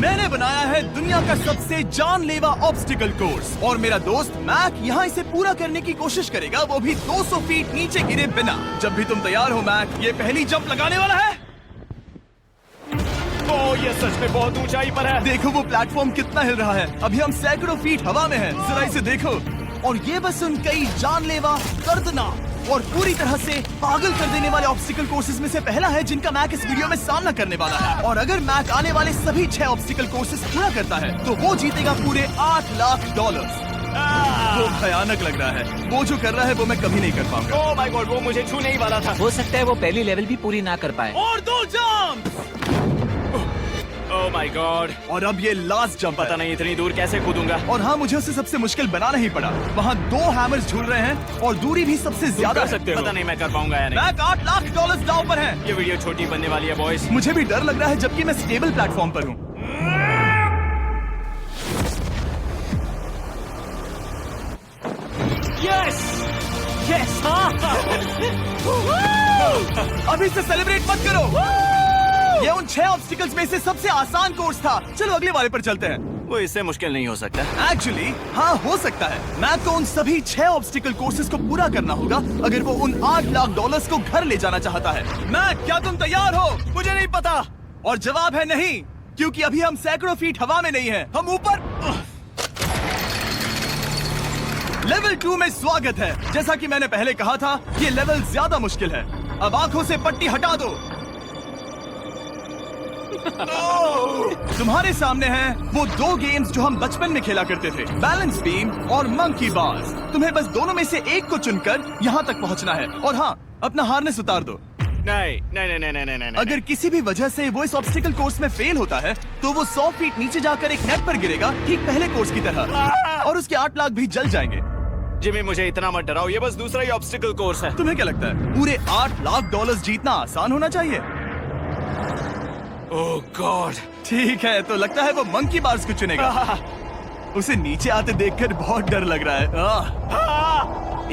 मैंने बनाया है दुनिया का सबसे जानलेवा ऑब्स्टिकल कोर्स और मेरा दोस्त मैक यहाँ इसे पूरा करने की कोशिश करेगा, वो भी 200 फीट नीचे गिरे बिना। जब भी तुम तैयार हो मैक, ये पहली जंप लगाने वाला है। ओह, ये सच में बहुत ऊंचाई पर है। देखो वो प्लेटफॉर्म कितना हिल रहा है। अभी हम सैकड़ों फीट हवा में हैं। जरा इसे देखो। और ये बस उन कई जानलेवा, दर्दनाक और पूरी तरह से पागल कर देने वाले ऑब्स्टिकल कोर्सेज में से पहला है जिनका मैक इस वीडियो में सामना करने वाला है। और अगर मैक आने वाले सभी 6 ऑब्स्टिकल कोर्सेज पूरा करता है तो वो जीतेगा पूरे $8 लाख। वो भयानक लग रहा है। वो जो कर रहा है वो मैं कभी नहीं कर पाऊंगा। ओह माय गॉड, वो मुझे छूने ही वाला था। हो सकता है वो पहली लेवल भी पूरी ना कर पाए। और 2 जंप। Oh my God. और अब ये लास्ट जंप। पता नहीं इतनी दूर कैसे कूदूंगा। और हाँ, मुझे उसे सबसे मुश्किल बनाना ही पड़ा। वहाँ 2 हैमर्स झूल रहे हैं और दूरी भी सबसे ज्यादा कर सकते हो। पता नहीं मैं कर पाऊंगा या नहीं। मैक $8 लाख दांव पर है। ये वीडियो छोटी बनने वाली है बॉयज। मुझे भी डर लग रहा है जबकि मैं स्टेबल प्लेटफॉर्म पर हूँ। Yes yes. अभी से सेलिब्रेट मत करो। ये उन 6 ऑब्स्टिकल्स में से सबसे आसान कोर्स था। चलो अगले वाले पर चलते हैं। वो इससे मुश्किल नहीं हो सकता। एक्चुअली हाँ, हो सकता है। मैक को उन सभी 6 ऑब्स्टिकल कोर्सेज को पूरा करना होगा अगर वो उन $8 लाख को घर ले जाना चाहता है। मैक, क्या तुम तैयार हो? मुझे नहीं पता। और जवाब है नहीं, क्योंकि अभी हम सैकड़ों फीट हवा में नहीं हैं। हम ऊपर। लेवल 2 में स्वागत है। जैसा कि मैंने पहले कहा था, ये लेवल ज्यादा मुश्किल है। अब आंखों से पट्टी हटा दो। तुम्हारे सामने हैं वो 2 गेम्स जो हम बचपन में खेला करते थे, बैलेंस बीम और मंकी बार्स। तुम्हें बस दोनों में से एक को चुनकर यहाँ तक पहुँचना है। और हाँ, अपना हार्नेस उतार दो। नहीं नहीं नहीं नहीं नहीं नहीं। अगर किसी भी वजह से वो इस ऑब्स्टिकल कोर्स में फेल होता है तो वो 100 फीट नीचे जाकर एक नेट पर गिरेगा, ठीक पहले कोर्स की तरह, और उसके 8 लाख भी जल जाएंगे। जिमी, मुझे इतना मत डराओ। ये बस दूसरा ही ऑब्स्टिकल कोर्स है। तुम्हें क्या लगता है पूरे $8 लाख जीतना आसान होना चाहिए? ओह गॉड। ठीक है, तो लगता है वो मंकी बार्स को चुनेगा। उसे नीचे आते देखकर बहुत डर लग रहा है।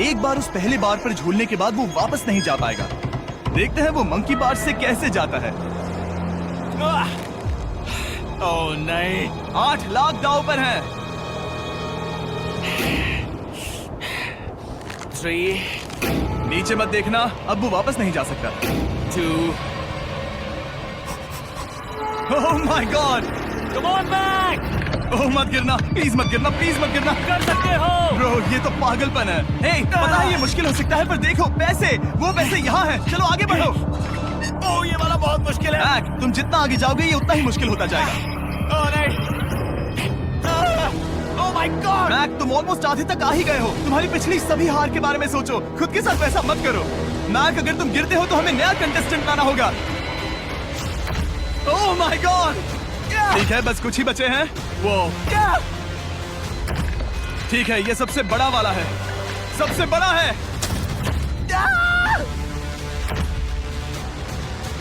एक बार उस पहले बार पर झूलने के बाद वो वापस नहीं जा पाएगा। देखते हैं वो मंकी बार्स से कैसे जाता है। ओह नहीं। 8 लाख दांव पर हैं। 3 नीचे मत देखना, अब वो वापस नहीं जा सकता। 2 oh my god. Come on Mac. Oh मत गिरना, प्लीज मत गिरना, प्लीज मत गिरना। कर सकते हो। ब्रो, ये तो पागलपन है। हे, पता है ये मुश्किल हो सकता है, पर देखो पैसे, वो पैसे यहाँ हैं। चलो आगे बढ़ो। ओह, ये वाला बहुत मुश्किल है। मैक, तुम जितना आगे जाओगे ये उतना ही मुश्किल होता जाएगा। ओह नहीं। ओह माय गॉड। मैक, तुम ऑलमोस्ट आधे तक आ ही गए हो। तुम्हारी पिछली सभी हार के बारे में सोचो। खुद के साथ वैसा मत करो। मैक, अगर तुम गिरते हो तो हमें नया कंटेस्टेंट लाना होगा। ओह माय गॉड। ठीक है, बस कुछ ही बचे हैं। वो ठीक है, ये सबसे बड़ा वाला है। सबसे बड़ा है।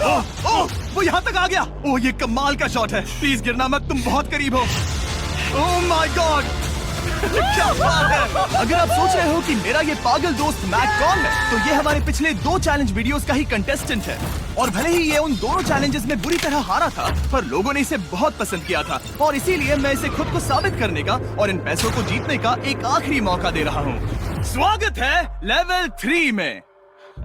ओह ओह, वो यहाँ तक आ गया। ओह, ये कमाल का शॉट है। प्लीज गिरना मत, तुम बहुत करीब हो। ओह माय गॉड, क्या बात है। अगर आप सोच रहे हो कि मेरा ये पागल दोस्त मैक कौन है, तो ये हमारे पिछले 2 चैलेंज वीडियोस का ही कंटेस्टेंट है। और भले ही ये उन दोनों चैलेंजेस में बुरी तरह हारा था, पर लोगों ने इसे बहुत पसंद किया था और इसीलिए मैं इसे खुद को साबित करने का और इन पैसों को जीतने का एक आखिरी मौका दे रहा हूँ। स्वागत है लेवल 3 में।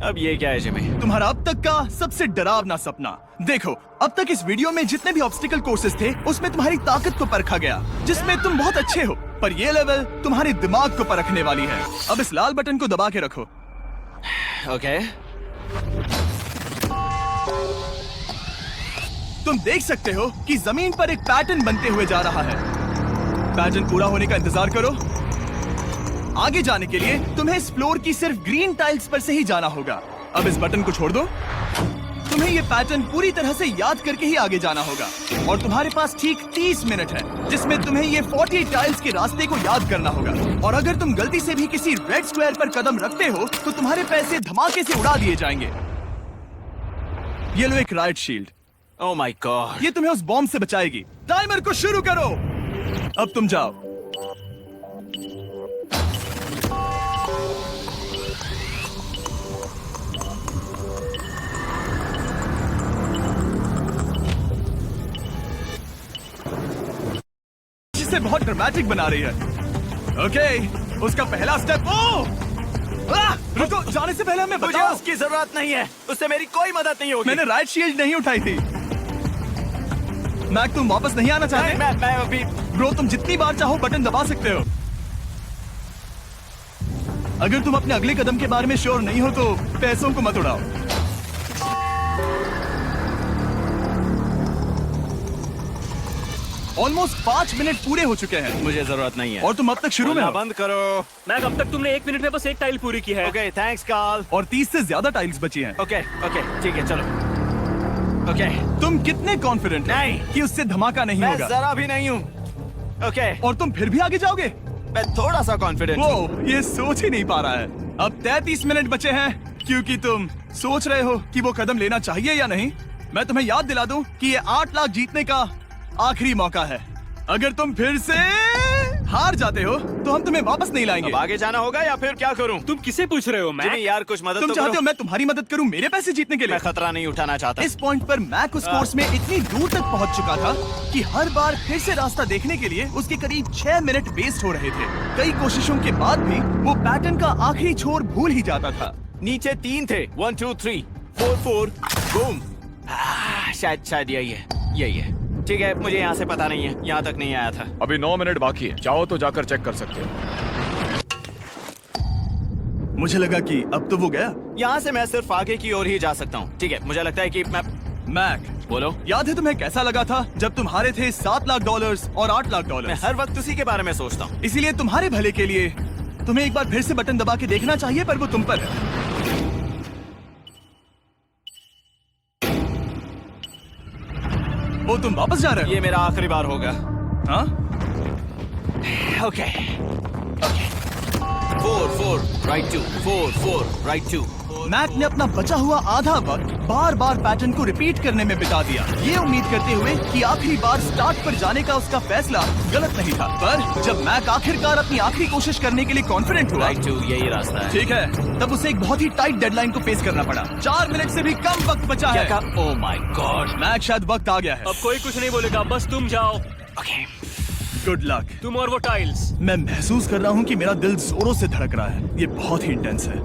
अब ये क्या है जिमी? तुम्हारा अब तक का सबसे डरावना सपना। देखो, अब तक इस वीडियो में जितने भी ऑब्स्टिकल कोर्सेज थे उसमें तुम्हारी ताकत को परखा गया, जिसमें तुम बहुत अच्छे हो। पर ये लेवल तुम्हारे दिमाग को परखने वाली है। अब इस लाल बटन को दबा के रखो। ओके। तुम देख सकते हो कि जमीन पर एक पैटर्न बनते हुए जा रहा है। पैटर्न पूरा होने का इंतजार करो। आगे जाने के लिए तुम्हें इस फ्लोर की सिर्फ ग्रीन टाइल्स पर से ही जाना होगा। अब इस बटन को छोड़ दो। तुम्हें ये पैटर्न पूरी तरह से याद करके ही आगे जाना होगा और तुम्हारे पास ठीक 30 मिनट है जिसमें तुम्हें ये 40 टाइल्स के रास्ते को याद करना होगा। और अगर तुम गलती से भी किसी रेड स्क्वायर पर कदम रखते हो तो तुम्हारे पैसे धमाके से उड़ा दिए जाएंगे। ये लो एक right shield. Oh my God. ये तुम्हें उस बॉम्ब से बचाएगी। टाइमर को शुरू करो। अब तुम जाओ। इसे बहुत ड्रामेटिक बना रही है। ओके, उसका पहला स्टेप। रुको, जाने से पहले हमें मुझे बताओ। उसकी जरूरत नहीं है, उससे मेरी कोई मदद नहीं होगी। मैंने राइट शील्ड नहीं उठाई थी। मैक, तुम वापस नहीं आना चाहते? मैं अभी ब्रो, तुम जितनी बार चाहो बटन दबा सकते हो। अगर तुम अपने अगले कदम के बारे में श्योर नहीं हो तो पैसों को मत उड़ाओ। ऑलमोस्ट 5 मिनट पूरे हो चुके हैं मुझे जरूरत नहीं है। और तुम अब तक शुरू में बोलना हो। बंद करो। मैक, अब तक तुमने 1 मिनट में बस एक टाइल पूरी की है। Okay, thanks Carl. और 30 से ज्यादा टाइल्स बची हैं। ओके ओके, ठीक है, चलो। ओके, तुम कितने कॉन्फिडेंट नहीं। कि उससे धमाका नहीं मैं होगा? जरा भी नहीं हूँ। ओके, और तुम फिर भी आगे जाओगे? मैं थोड़ा सा कॉन्फिडेंट हूँ। वो ये सोच ही नहीं पा रहा है। अब 33 मिनट बचे हैं क्योंकि तुम सोच रहे हो कि वो कदम लेना चाहिए या नहीं। मैं तुम्हें याद दिला दूं कि ये 8 लाख जीतने का आखिरी मौका है। अगर तुम फिर से हार जाते हो तो हम तुम्हें वापस नहीं लाएंगे। अब आगे जाना होगा या फिर क्या करूँ? तुम किसे पूछ रहे हो मैक? जिमी यार, कुछ मदद तुम तो चाहते करो। हो मैं तुम्हारी मदद करूं मेरे पैसे जीतने के लिए? मैं खतरा नहीं उठाना चाहता। इस पॉइंट पर मैक उस कोर्स में इतनी दूर तक पहुंच चुका था कि हर बार फिर से रास्ता देखने के लिए उसके करीब 6 मिनट वेस्ट हो रहे थे। कई कोशिशों के बाद भी वो पैटर्न का आखिरी छोर भूल ही जाता था। नीचे 3 थे। 1 2 3 4 4 बूम। शायद यही है। ठीक है, मुझे यहाँ से पता नहीं है, यहाँ तक नहीं आया था। अभी 9 मिनट बाकी है, चाहो तो जाकर चेक कर सकते हो। मुझे लगा कि अब तो वो गया। यहाँ से मैं सिर्फ आगे की ओर ही जा सकता हूँ। ठीक है, मुझे लगता है कि मैं मैक, बोलो। याद है तुम्हें कैसा लगा था जब तुम हारे थे $7 लाख और $8 लाख? मैं हर वक्त उसी के बारे में सोचता हूँ। इसीलिए तुम्हारे भले के लिए तुम्हें एक बार फिर से बटन दबा के देखना चाहिए, पर वो तुम पर है। वो तुम वापस जा रहे ये मेरा आखिरी बार होगा। हो? हाँ? Okay 4 4 right 2 4 4 right 2। मैक ने अपना बचा हुआ आधा वक्त बार बार पैटर्न को रिपीट करने में बिता दिया, ये उम्मीद करते हुए कि आखिरी बार स्टार्ट पर जाने का उसका फैसला गलत नहीं था। पर जब मैक आखिरकार अपनी आखिरी कोशिश करने के लिए कॉन्फिडेंट हुआ, राइट 2 यही रास्ता है। ठीक है, तब उसे एक बहुत ही टाइट डेडलाइन को फेस करना पड़ा। 4 मिनट से भी कम वक्त बचा क्या है। कहा? ओह माय गॉड। मैक, शायद वक्त आ गया है। अब कोई कुछ नहीं बोलेगा, बस तुम जाओ। Okay, good luck. तुम और वो टाइल्स। मैं महसूस कर रहा हूँ कि मेरा दिल जोरों से धड़क रहा है। ये बहुत ही इंटेंस है।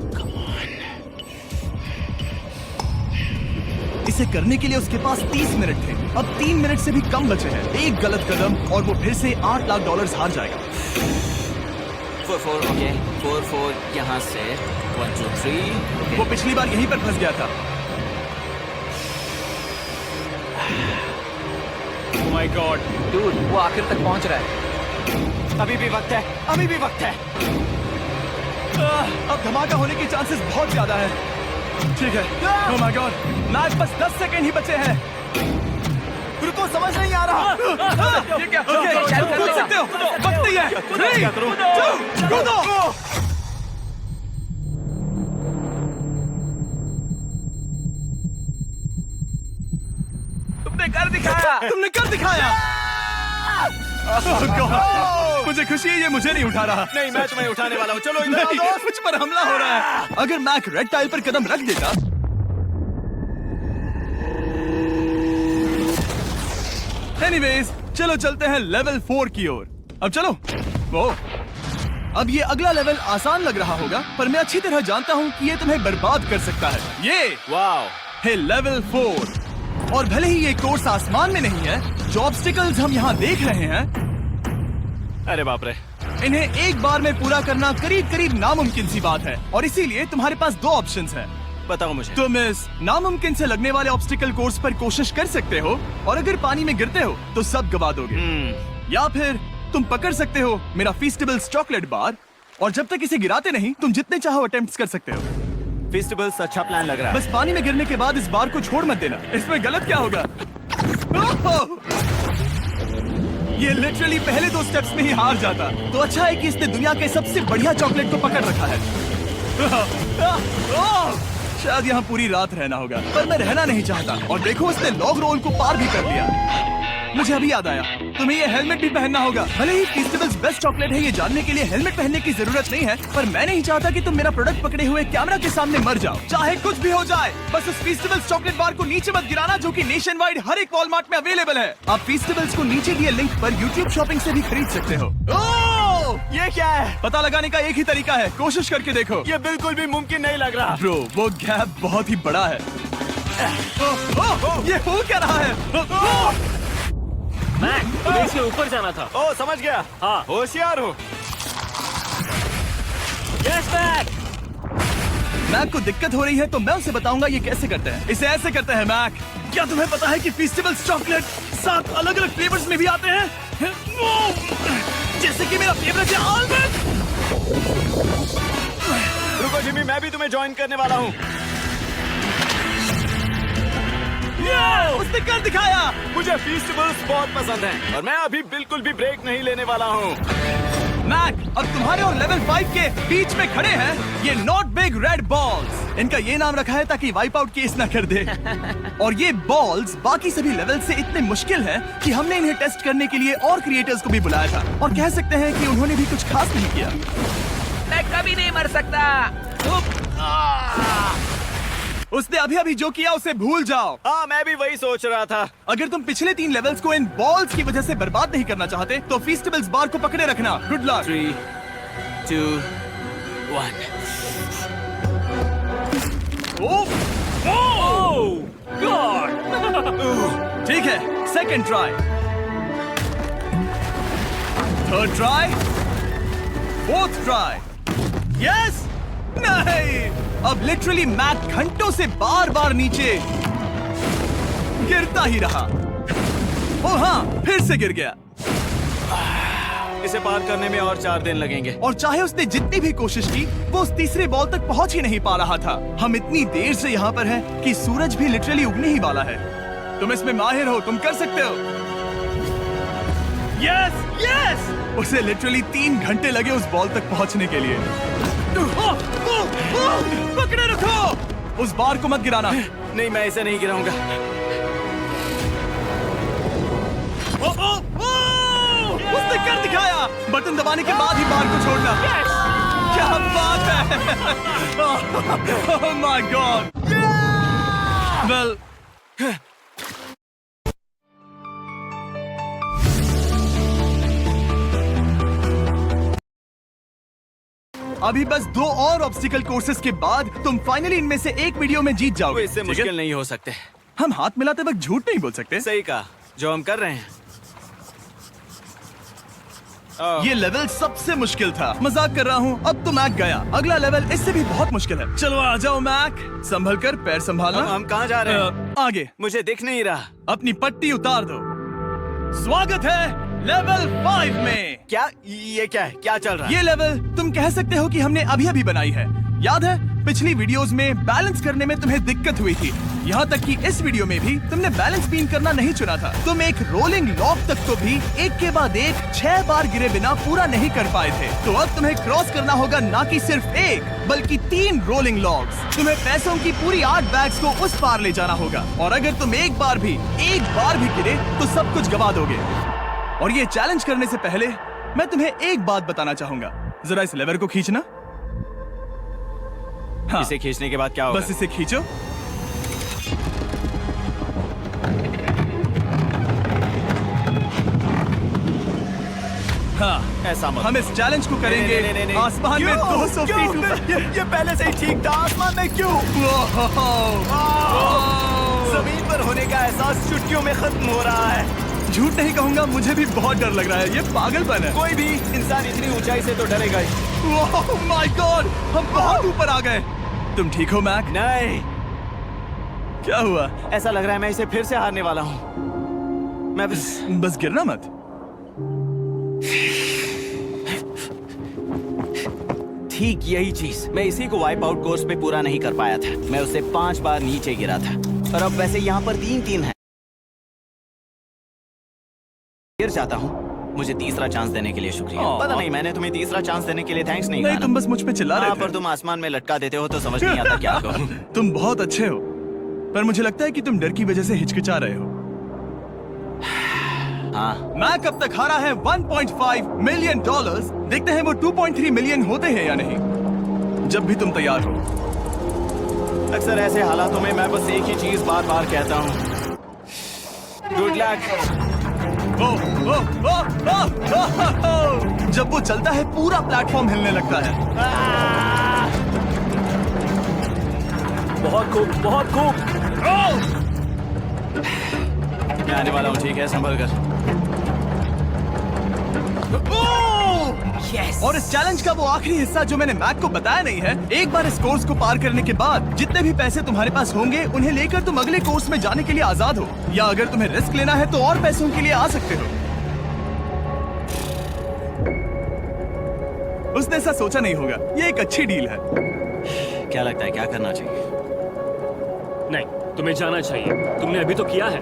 इसे करने के लिए उसके पास 30 मिनट थे। अब 3 मिनट से भी कम बचे हैं। एक गलत कदम और वो फिर से $8 लाख हार जाएगा। 4 4 ओके 4 4 यहाँ से 1 2 3। वो पिछली बार यहीं पर फंस गया था। ओह माय गॉड। डूड, वो आखिर तक पहुंच रहा है। अभी भी वक्त है, अभी भी वक्त है। अब धमाका होने के चांसेस बहुत ज्यादा है। ठीक है। ओह माय गॉड, मैक, बस 10 सेकंड ही बचे हैं। रुको, समझ नहीं आ रहा। ये क्या? ओके, तुम कूद सकते हो। वक्त नहीं है। 3 2 कूदो। तुमने कर दिखाया। तुमने कर दिखाया। Oh God, मुझे खुशी है ये मुझे नहीं उठा रहा। नहीं, मैं तुम्हें उठाने वाला हूँ। चलो इधर आओ नहीं, दोस्त। मुझ पर हमला हो रहा है। अगर मैक रेड टाइल पर कदम रख देता। एनीवेज, चलो चलते हैं लेवल 4 की ओर। अब चलो। वो अब ये अगला लेवल आसान लग रहा होगा, पर मैं अच्छी तरह जानता हूँ कि ये तुम्हें बर्बाद कर सकता है। ये वाओ, है लेवल 4। और भले ही ये कोर्स आसमान में नहीं है, जो ऑब्स्टिकल्स हम यहाँ देख रहे हैं, अरे बाप रे। इन्हें एक बार में पूरा करना करीब करीब नामुमकिन सी बात है। और इसीलिए तुम्हारे पास 2 ऑप्शंस हैं। बताओ मुझे। तुम इस नामुमकिन से लगने वाले ऑब्स्टिकल कोर्स पर कोशिश कर सकते हो, और अगर पानी में गिरते हो तो सब गवा दोगे। या फिर तुम पकड़ सकते हो मेरा फीस्टेबल्स चॉकलेट बार, और जब तक इसे गिराते नहीं तुम जितने चाहो अटेम्प्ट्स कर सकते हो। फेस्टिवल्स अच्छा प्लान लग रहा है। बस पानी में गिरने के बाद इस बार को छोड़ मत देना। इसमें गलत क्या होगा? ओह! ये लिटरली पहले 2 स्टेप्स में ही हार जाता। तो अच्छा है कि इसने दुनिया के सबसे बढ़िया चॉकलेट को पकड़ रखा है। शायद यहाँ पूरी रात रहना होगा, पर मैं रहना नहीं चाहता। और देखो, उसने लॉग रोल को पार भी कर लिया। मुझे अभी याद आया, तुम्हें ये हेलमेट भी पहनना होगा। भले ही फीस्टेबल्स बेस्ट चॉकलेट है ये जानने के लिए हेलमेट पहनने की जरूरत नहीं है, पर मैं नहीं चाहता कि तुम मेरा प्रोडक्ट पकड़े हुए कैमरा के सामने मर जाओ, चाहे कुछ भी हो जाए। बस उस फीस्टेबल्स चॉकलेट बार को नीचे मत गिराना, जो कि नेशन वाइड हर एक वॉलमार्ट में अवेलेबल है। आप फीस्टेबल्स को नीचे दिए लिंक पर यूट्यूब शॉपिंग से भी खरीद सकते हो। ये क्या है? पता लगाने का एक ही तरीका है, कोशिश करके देखो। ये बिल्कुल भी मुमकिन नहीं लग रहा। ब्रो, वो गैप बहुत ही बड़ा है। ये हो क्या रहा है? मैक, तुम्हें इसके ऊपर जाना था। ओ, समझ गया। हाँ। होशियार हो। Yes Mac. मैक को दिक्कत हो रही है तो मैं उसे बताऊंगा ये कैसे करते हैं। इसे ऐसे करते हैं मैक। क्या तुम्हें पता है कि फीस्टेबल्स चॉकलेट 7 अलग अलग फ्लेवर्स में भी आते हैं? जैसे कि मेरा फेवरेट है आलमंड। रुको जिमी, मैं भी तुम्हें ज्वाइन करने वाला हूँ। उसने कर दिखाया। मुझे फीस्टेबल्स बहुत पसंद हैं और मैं अभी बिल्कुल भी ब्रेक नहीं लेने वाला हूँ। मैक, अब तुम्हारे और लेवल 5 के बीच में खड़े हैं ये नॉट बिग रेड बॉल्स। इनका ये नाम रखा है ताकि वाइप आउट केस ना कर दे। और ये बॉल्स बाकी सभी लेवल से इतने मुश्किल हैं कि हमने इन्हें टेस्ट करने के लिए और क्रिएटर्स को भी बुलाया था, और कह सकते हैं कि उन्होंने भी कुछ खास नहीं किया। मैं कभी नहीं मर सकता। उसने अभी अभी जो किया उसे भूल जाओ। हाँ, मैं भी वही सोच रहा था। अगर तुम पिछले 3 लेवल्स को इन बॉल्स की वजह से बर्बाद नहीं करना चाहते तो फीस्टेबल्स बार को पकड़े रखना। Good luck. 3, 2, 1। ठीक है, second try, third try, fourth try. Yes, नहीं, अब लिटरली मैक घंटों से बार बार नीचे गिरता ही रहा। ओ हाँ, फिर से गिर गया। इसे पार करने में और 4 दिन लगेंगे। और चाहे उसने जितनी भी कोशिश की, वो उस तीसरे बॉल तक पहुंच ही नहीं पा रहा था। हम इतनी देर से यहाँ पर हैं कि सूरज भी लिटरली उगने ही वाला है। तुम इसमें माहिर हो, तुम कर सकते हो। Yes, yes! उसे लिटरली 3 घंटे लगे उस बॉल तक पहुंचने के लिए। पकड़े रखो, उस बार को मत गिराना। नहीं, मैं इसे नहीं गिराऊंगा। उसने कर दिखाया। बटन दबाने के बाद ही बार को छोड़ना। क्या बात है! ओह माय गॉड! वेल, अभी बस 2 और ऑब्स्टिकल कोर्सेस के बाद तुम फाइनली इनमें से एक वीडियो में जीत वो जाओगे। इससे ठीक है? मुश्किल नहीं हो सकते। हम हाथ मिलाते वक्त झूठ नहीं बोल सकते। सही कहा, जो हम कर रहे हैं। ये लेवल सबसे मुश्किल था। मजाक कर रहा हूँ, अब तो मैक गया। अगला लेवल इससे भी बहुत मुश्किल है। चलो आ जाओ मैक, संभल कर, पैर संभालना। हम कहाँ जा रहे हैं? आगे। मुझे दिख नहीं रहा। अपनी पट्टी उतार दो। स्वागत है लेवल 5 में। क्या? ये क्या है? क्या चल रहा है? ये लेवल तुम कह सकते हो कि हमने अभी अभी बनाई है। याद है पिछली वीडियोस में बैलेंस करने में तुम्हें दिक्कत हुई थी, यहाँ तक कि इस वीडियो में भी तुमने बैलेंस बीन करना नहीं चुना था। तुम एक रोलिंग लॉक तक को भी एक के बाद एक 6 बार गिरे बिना पूरा नहीं कर पाए थे। तो अब तुम्हें क्रॉस करना होगा ना कि सिर्फ एक बल्कि 3 रोलिंग लॉक्स। तुम्हें पैसों की पूरी 8 बैग्स को उस पार ले जाना होगा, और अगर तुम एक बार भी गिरे तो सब कुछ गवा दोगे। और ये चैलेंज करने से पहले मैं तुम्हें एक बात बताना चाहूंगा। जरा इस लेवर को खींचना। हाँ, इसे खींचने के बाद क्या होगा? बस इसे खींचो। हाँ, ऐसा मत। हम इस चैलेंज को करेंगे नहीं। आसमान में 200 फीट ऊपर। ये पहले से ही ठीक था। आसमान में क्यों? जमीन पर होने का एहसास चुटकियों में खत्म हो रहा है। झूठ नहीं कहूंगा, मुझे भी बहुत डर लग रहा है। ये पागलपन है। कोई भी इंसान इतनी ऊंचाई से तो डरेगा ही। ओह माय गॉड, हम बहुत ऊपर आ गए। तुम ठीक हो मैक? नहीं, क्या हुआ? ऐसा लग रहा है मैं इसे फिर से हारने वाला हूँ। मैं बस गिरना मत। ठीक यही चीज मैं इसी को वाइप आउट कोर्स पे पूरा नहीं कर पाया था। मैं उससे 5 बार नीचे गिरा था, और अब वैसे यहाँ पर 3-3 है। गिर जाता हूँ। मुझे तीसरा चांस देने के लिए शुक्रिया। पता नहीं, मैंने तुम्हें तीसरा चांस देने के लिए थैंक्स नहीं कहा नहीं, ना। तुम बस मुझ पे चिल्ला रहे थे। पर तुम आसमान में लटका देते हो तो समझ नहीं आता क्या कहूँ। तुम बहुत अच्छे हो, पर मुझे लगता है कि तुम डर की वजह से हिचकिचा रहे हो। हाँ। मैक अब तक हारा है 1.5 मिलियन डॉलर्स। देखते हैं वो 2.3 मिलियन होते हैं या नहीं। जब भी तुम तैयार हो। अक्सर ऐसे हालातों में मैं बस एक ही चीज बार बार कहता हूँ, गुड लक। जब वो चलता है पूरा प्लेटफॉर्म हिलने लगता है। बहुत खूब, बहुत खूब। मैं आने वाला हूँ, ठीक है, संभल कर। यस। और इस चैलेंज का वो आखिरी हिस्सा जो मैंने मैक को बताया नहीं है, एक बार इस कोर्स को पार करने के बाद जितने भी पैसे तुम्हारे पास होंगे उन्हें लेकर तुम अगले कोर्स में जाने के लिए आजाद हो, या अगर तुम्हें रिस्क लेना है तो और पैसों के लिए आ सकते हो। उसने ऐसा सोचा नहीं होगा, ये एक अच्छी डील है। क्या लगता है क्या करना चाहिए? नहीं, तुम्हें जाना चाहिए। तुमने अभी तो किया है।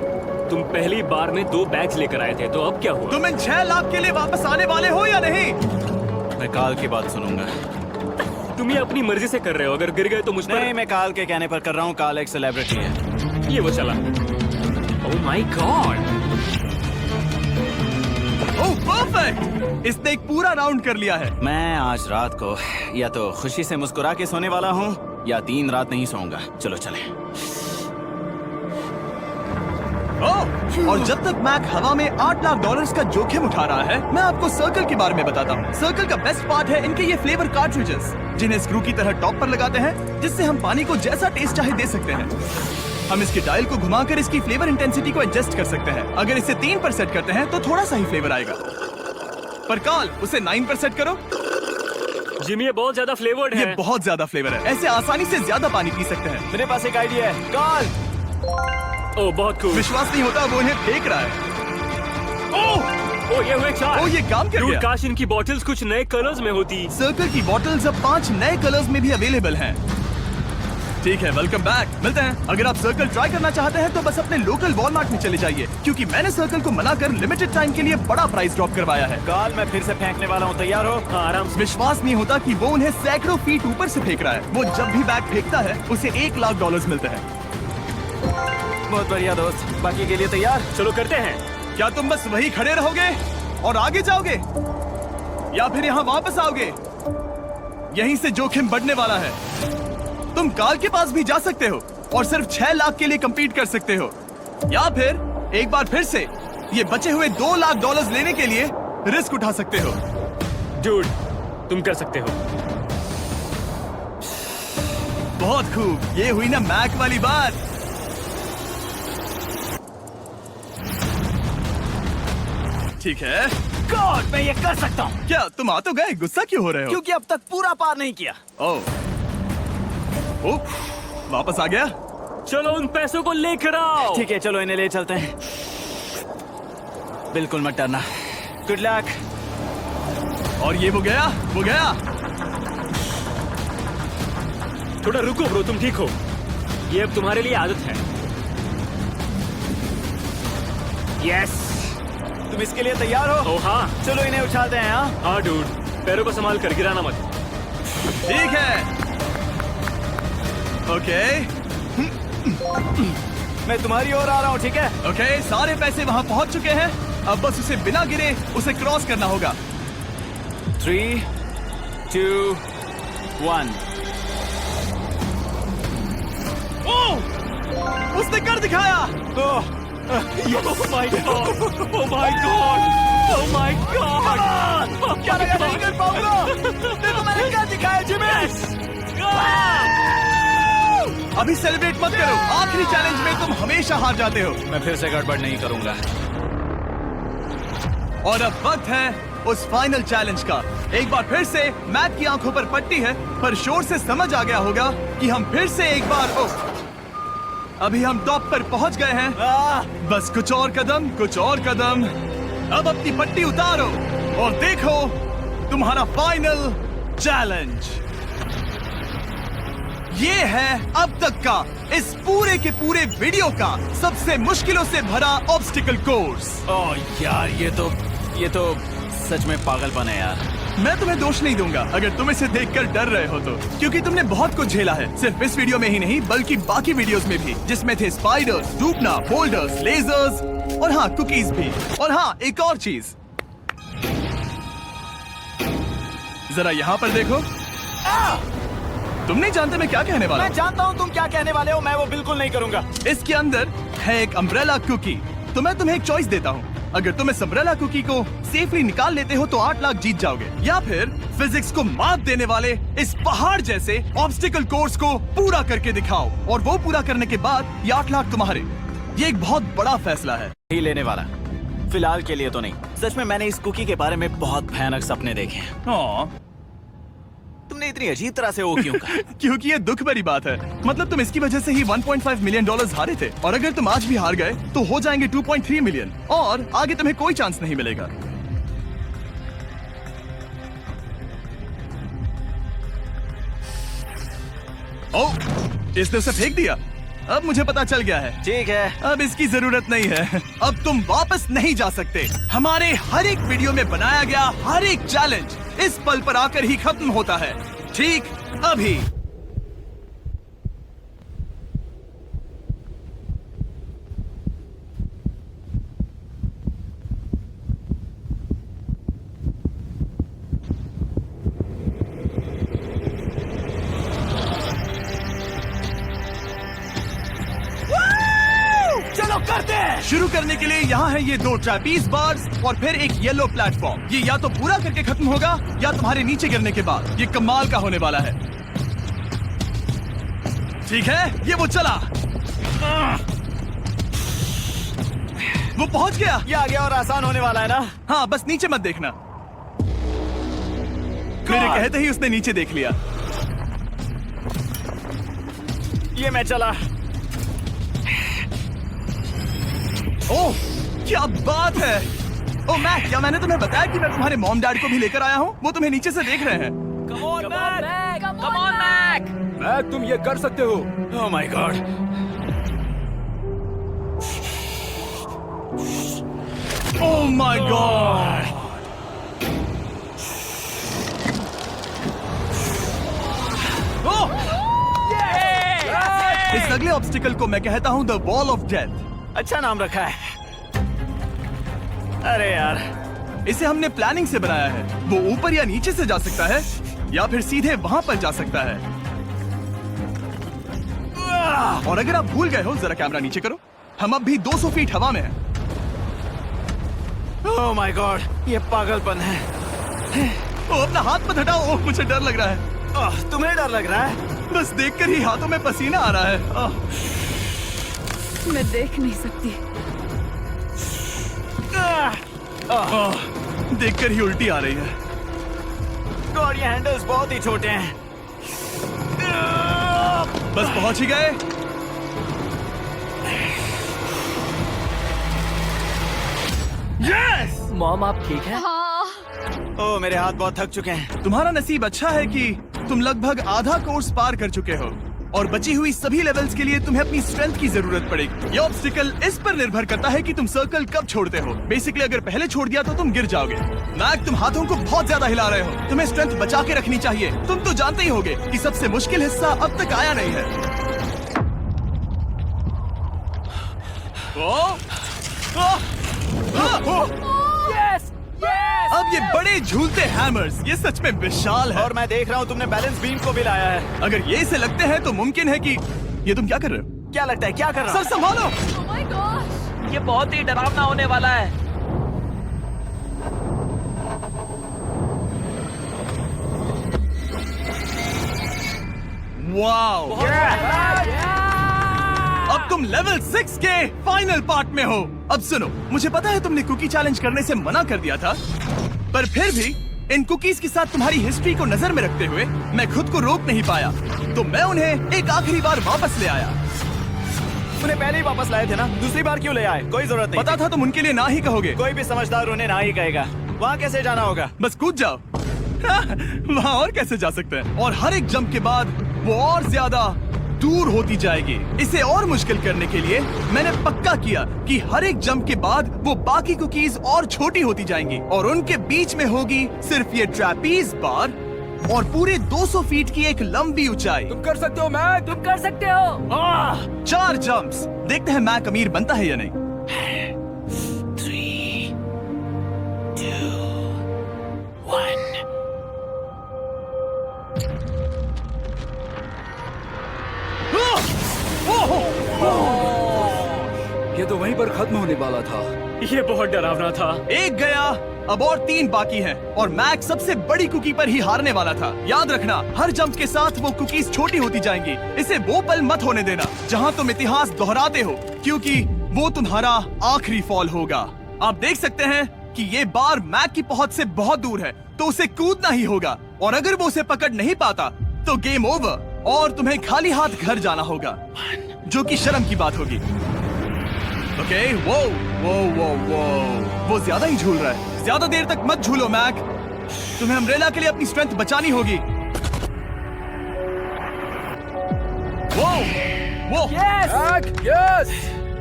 तुम पहली बार में 2 बैग्स लेकर आए थे, तो अब क्या हुआ? तुम इन 6 लाख के लिए वापस आने वाले हो या नहीं? मैं काल की बात सुनूंगा। तुम ये अपनी मर्जी से कर रहे हो। अगर गिर गए तो मुझ पर। नहीं, मैं काल के कहने पर कर रहा हूँ। काल एक सेलिब्रिटी है। ये वो चला। ओह माय गॉड। Oh perfect! इसने एक पूरा राउंड कर लिया है। मैं आज रात को या तो खुशी से मुस्कुरा के सोने वाला हूँ या 3 रात नहीं सोऊंगा। चलो चलें। ओह, और जब तक मैक हवा में 8 लाख डॉलर्स का जोखिम उठा रहा है, मैं आपको सर्कल के बारे में बताता हूँ। सर्कल का बेस्ट पार्ट है इनके ये फ्लेवर कार्ट्रिजेस, जिन्हें स्क्रू की तरह टॉप पर लगाते हैं, जिससे हम पानी को जैसा टेस्ट चाहे दे सकते हैं। हम इसकी डायल को घुमाकर इसकी फ्लेवर इंटेंसिटी को एडजस्ट कर सकते हैं। अगर इसे 3 पर सेट करते हैं तो थोड़ा सा ही फ्लेवर आएगा, पर काल उसे 9 पर सेट करो। जिमी, ये बहुत ज्यादा फ्लेवर्ड ये है। बहुत ज्यादा फ्लेवर है, ऐसे आसानी से ज्यादा पानी पी सकते हैं। मेरे पास एक आइडिया है। काल, ओह बहुत खूब। विश्वास नहीं होता, वो इन्हें फेंक रहा है। ओह, ओह ये हुए 4। ओह, ये काम कर Dude, गया। काश इनकी बॉटल्स कुछ नए कलर्स में होती। सर्कल की बॉटल्स अब 5 नए कलर्स में भी अवेलेबल हैं। ठीक है, वेलकम बैक। मिलते हैं। अगर आप सर्कल ट्राई करना चाहते हैं तो बस अपने लोकल वॉलमार्ट में चले जाइए, क्योंकि मैंने सर्कल को मना कर लिमिटेड टाइम के लिए बड़ा प्राइस ड्रॉप करवाया है। काल, मैं फिर से फेंकने वाला हूँ। तैयार हो? हाँ, आराम से। विश्वास नहीं होता कि वो उन्हें सैकड़ों फीट ऊपर से फेंक रहा है। वो जब भी बैग फेंकता है उसे 1 लाख डॉलर्स मिलते हैं। बहुत बढ़िया दोस्त, बाकी के लिए तैयार? चलो करते हैं। क्या तुम बस वही खड़े रहोगे और आगे जाओगे, या फिर यहाँ वापस आओगे? यहीं से जोखिम बढ़ने वाला है। तुम काल के पास भी जा सकते हो और सिर्फ 6 लाख के लिए compete कर सकते हो, या फिर एक बार फिर से ये बचे हुए 2 लाख डॉलर्स लेने के लिए रिस्क उठा सकते हो। डूड, तुम कर सकते हो। बहुत खूब, ये हुई ना मैक वाली बात। ठीक है। गॉड, मैं ये कर सकता हूँ। क्या तुम आ तो गए, गुस्सा क्यों हो रहे हो? क्योंकि अब तक पूरा पार नहीं किया। ओह, वापस आ गया। चलो उन पैसों को लेकर आओ। ठीक है, चलो इन्हें ले चलते हैं। बिल्कुल मत डरना। Good luck. और ये वो गया, वो गया। थोड़ा रुको ब्रो, तुम ठीक हो। ये अब तुम्हारे लिए आदत है। यस। तुम इसके लिए तैयार हो? ओह हाँ। चलो इन्हें उछालते हैं। हाँ, हाँ डूड, पैरों को संभाल कर, गिराना मत। ठीक है। ओके मैं तुम्हारी ओर आ रहा हूँ, ठीक है? ओके, सारे पैसे वहां पहुंच चुके हैं। अब बस उसे बिना गिरे उसे क्रॉस करना होगा। 3, 2, 1। ओह, उसने कर दिखाया। ओह, Oh my god! Oh my god! Oh my god! क्या लगा नहीं कर पाऊंगा? देखो मैंने क्या दिखाया जिमी। अभी सेलिब्रेट मत करो, आखिरी चैलेंज में तुम हमेशा हार जाते हो। मैं फिर से गड़बड़ नहीं करूंगा। और अब वक्त है उस फाइनल चैलेंज का। एक बार फिर से मैक की आंखों पर पट्टी है, पर शोर से समझ आ गया होगा कि हम फिर से एक बार अभी हम टॉप पर पहुंच गए हैं। बस कुछ और कदम, कुछ और कदम। अब अपनी पट्टी उतारो और देखो तुम्हारा फाइनल चैलेंज। ये है अब तक का इस पूरे के पूरे वीडियो का सबसे मुश्किलों से भरा ऑब्स्टिकल कोर्स। ओह यार, ये तो सच में पागलपन है यार। मैं तुम्हें दोष नहीं दूंगा अगर तुम इसे देखकर डर रहे हो तो, क्योंकि तुमने बहुत कुछ झेला है, सिर्फ इस वीडियो में ही नहीं बल्कि बाकी वीडियोस में भी, जिसमें थे स्पाइडर्स, डूबना, बोल्डर्स, लेजर्स, और हाँ, कुकीज भी। और हाँ, एक और चीज, जरा यहाँ पर देखो। तुम नहीं जानते मैं क्या कहने वाला मैं हूँ। जानता हूँ तुम क्या कहने वाले हो, मैं वो बिल्कुल नहीं करूंगा। इसके अंदर है एक अम्ब्रेला कुकी। तो मैं तुम्हें एक चॉइस देता हूँ। अगर तुम इस अम्ब्रेला कुकी को सेफली निकाल लेते हो तो 8 लाख जीत जाओगे, या फिर फिजिक्स को मात देने वाले इस पहाड़ जैसे ऑब्स्टिकल कोर्स को पूरा करके दिखाओ, और वो पूरा करने के बाद ये 8 लाख तुम्हारे। ये एक बहुत बड़ा फैसला है। ही लेने वाला, फिलहाल के लिए तो नहीं। सच में मैंने इस कुकी के बारे में बहुत भयानक सपने देखे हैं। हाँ, तुमने इतनी अजीब तरह से वो क्यों कहा? क्योंकि ये दुख भरी बात है। मतलब तुम इसकी वजह से ही 1.5 मिलियन डॉलर्स हारे थे, और अगर तुम आज भी हार गए तो हो जाएंगे 2.3 मिलियन, और आगे तुम्हें कोई चांस नहीं मिलेगा। ओह, इसने उसे फेंक दिया। अब मुझे पता चल गया है। ठीक है, अब इसकी जरूरत नहीं है। अब तुम वापस नहीं जा सकते। हमारे हर एक वीडियो में बनाया गया हर एक चैलेंज इस पल पर आकर ही खत्म होता है, ठीक अभी। चलो करते हैं। शुरू करने के लिए यहाँ है ये 2 ट्रैपीज बार्स और फिर एक येलो प्लेटफॉर्म। ये या तो पूरा करके खत्म होगा या तुम्हारे नीचे गिरने के बाद। ये कमाल का होने वाला है। ठीक है, ये वो चला। वो पहुंच गया। ये आगे और आसान होने वाला है ना? हाँ, बस नीचे मत देखना। मेरे कहते ही उसने नीचे देख लिया। ये मैं चला। ओह, क्या बात है। ओह मैक, क्या मैंने तुम्हें बताया कि मैं तुम्हारे मॉम डैड को भी लेकर आया हूँ? वो तुम्हें नीचे से देख रहे हैं। कम ऑन मैक। मैक, तुम ये कर सकते हो। ओह my God. Oh my God. इस अगले ऑब्स्टिकल को मैं कहता हूँ द वॉल ऑफ डेथ। अच्छा नाम रखा है। अरे यार, इसे हमने प्लानिंग से बनाया है। वो ऊपर या नीचे से जा सकता है, या फिर सीधे वहां पर जा सकता है। और अगर आप भूल गए हो, जरा कैमरा नीचे करो। हम अब भी 200 फीट हवा में हैं। ओह माय गॉड, ये पागलपन है। ओ, अपना हाथ मत हटाओ। ओह, मुझे डर लग रहा है। तुम्हें डर लग रहा है? बस देखकर ही हाथों में पसीना आ रहा है। मैं देख नहीं सकती। देखकर ही उल्टी आ रही है। गॉड, ये हैंडल्स बहुत ही छोटे हैं। बस पहुंच ही गए। यस! मॉम, आप ठीक है? ओह, मेरे हाथ बहुत थक चुके हैं। तुम्हारा नसीब अच्छा है कि तुम लगभग आधा कोर्स पार कर चुके हो, और बची हुई सभी लेवल्स के लिए तुम्हें अपनी स्ट्रेंथ की जरूरत पड़ेगी। ये ऑब्स्टिकल इस पर निर्भर करता है कि तुम सर्कल कब छोड़ते हो। बेसिकली अगर पहले छोड़ दिया तो तुम गिर जाओगे। मैक, तुम हाथों को बहुत ज्यादा हिला रहे हो। तुम्हें स्ट्रेंथ बचा के रखनी चाहिए। तुम तो जानते ही होगे कि सबसे मुश्किल हिस्सा अब तक आया नहीं है। Yes, yes. अब ये बड़े झूलते हैमर्स, ये सच में विशाल है। और मैं देख रहा हूँ तुमने बैलेंस बीम को भी लाया है। अगर ये इसे लगते हैं तो मुमकिन है कि ये तुम क्या कर रहे हो? क्या लगता है, क्या कर रहा सर हूँ? संभालो। Oh my gosh! ये बहुत ही डरावना होने वाला है। वाओ! अब तुम लेवल 6 के फाइनल पार्ट में हो। अब सुनो, मुझे पता है तुमने कुकी चैलेंज करने से मना कर दिया था, पर फिर भी इन कुकीज के साथ तुम्हारी हिस्ट्री को नजर में रखते हुए मैं खुद को रोक नहीं पाया, तो मैं उन्हें एक आखिरी बार वापस ले आया। उन्हें पहले ही वापस लाए थे ना, दूसरी बार क्यों ले आए? कोई जरूरत नहीं। पता था तुम उनके लिए ना ही कहोगे। कोई भी समझदार उन्हें ना ही कहेगा। वहाँ कैसे जाना होगा? बस कूद जाओ। वहाँ और कैसे जा सकते हैं? और हर एक जंप के बाद वो और ज्यादा दूर होती जाएगी। इसे और मुश्किल करने के लिए मैंने पक्का किया कि हर एक जंप के बाद वो बाकी कुकीज और छोटी होती जाएंगी, और उनके बीच में होगी सिर्फ ये ट्रैपीज बार और पूरे 200 फीट की एक लंबी ऊंचाई। तुम कर सकते हो मैक। तुम कर सकते हो। 4 जंप्स। देखते हैं मैक अमीर बनता है या नहीं। तो वहीं पर खत्म होने वाला था। ये बहुत डरावना था। एक गया, अब और 3 बाकी हैं और मैक सबसे बड़ी कुकी पर ही हारने वाला था। याद रखना, हर जंप के साथ वो कुकीज छोटी होती जाएंगी। इसे वो पल मत होने देना जहां तुम इतिहास दोहराते हो, क्योंकि वो तुम्हारा आखिरी फॉल होगा। आप देख सकते हैं कि ये बार मैक की पहुंच से बहुत दूर है, तो उसे कूदना ही होगा और अगर वो उसे पकड़ नहीं पाता तो गेम ओवर और तुम्हें खाली हाथ घर जाना होगा, जो कि शर्म की बात होगी। ओके, वो ज्यादा ही झूल रहा है। ज्यादा देर तक मत झूलो मैक, तुम्हें अम्ब्रेला के लिए अपनी स्ट्रेंथ बचानी होगी। वो मैक, यस।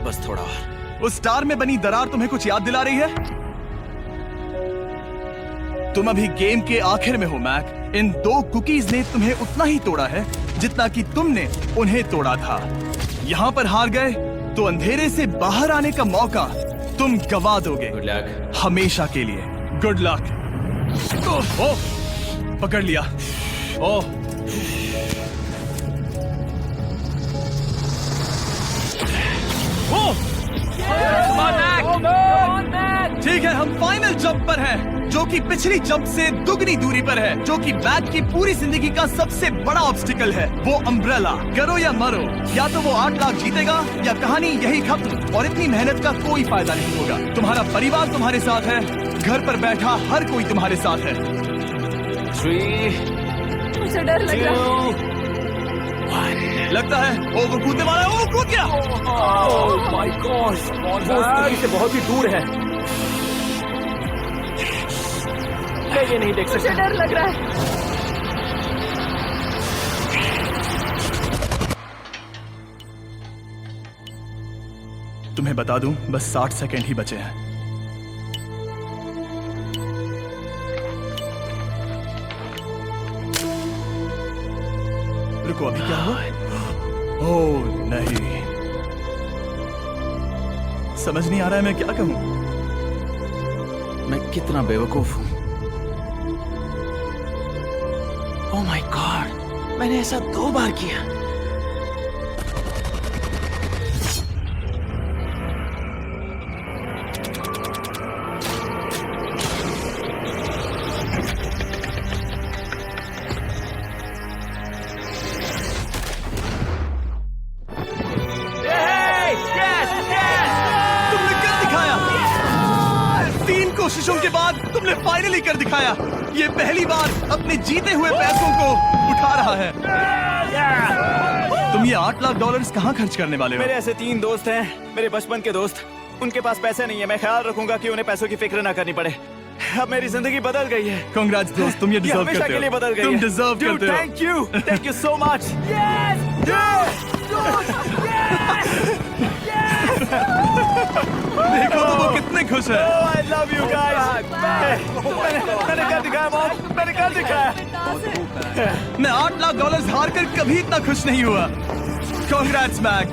बस थोड़ा और। उस स्टार में बनी दरार तुम्हें कुछ याद दिला रही है? तुम अभी गेम के आखिर में हो मैक। इन 2 कुकीज ने तुम्हें उतना ही तोड़ा है जितना कि तुमने उन्हें तोड़ा था। यहाँ पर हार गए तो अंधेरे से बाहर आने का मौका तुम गवा दोगे। Good luck. हमेशा के लिए। Good luck. ओह, पकड़ लिया। ओह, ठीक है, हम फाइनल जंप पर हैं, जो कि पिछली जंप से दुगनी दूरी पर है, जो कि मैक की पूरी जिंदगी का सबसे बड़ा ऑब्स्टिकल है, वो अम्ब्रेला। करो या मरो, या तो वो 8 लाख जीतेगा या कहानी यही खत्म और इतनी मेहनत का कोई फायदा नहीं होगा। तुम्हारा परिवार तुम्हारे साथ है, घर पर बैठा हर कोई तुम्हारे साथ है। 3, मुझे डर लग रहा है। 2, 1। लगता है वो कूदने वाला है। वो कूद गया। ओह माय गॉश, वो स्थिति से बहुत ही दूर है। मैं ये नहीं देख मुझे सकता। डर लग रहा है। तुम्हें बता दूं, बस 60 सेकंड ही बचे हैं। रुको, अभी क्या हुआ? ओह नहीं, समझ नहीं आ रहा है मैं क्या कहूं। मैं कितना बेवकूफ हूं। ओह माय गॉड, मैंने ऐसा 2 बार किया। तुमने कर दिखाया। 3 कोशिशों के बाद तुमने फाइनली कर दिखाया। ये पहली बार अपने जीते हुए पैसों को उठा रहा है। तुम ये $8 लाख कहाँ खर्च करने वाले हो? मेरे ऐसे 3 दोस्त हैं, मेरे बचपन के दोस्त। उनके पास पैसे नहीं है। मैं ख्याल रखूंगा कि उन्हें पैसों की फिक्र ना करनी पड़े। अब मेरी जिंदगी बदल गई है। कांग्रेट्स दोस्त, तुम ये डिजर्व हमेशा करते के लिए हो। बदल गई तुम है। डिजर्व करते हो। Thank you so much. देखो तो वो कितने खुश है। I love you guys. मैंने कर दिखाया मॉम, मैंने कर दिखाया। मैं $8 लाख हार कर कभी इतना खुश नहीं हुआ। Congrats Mac.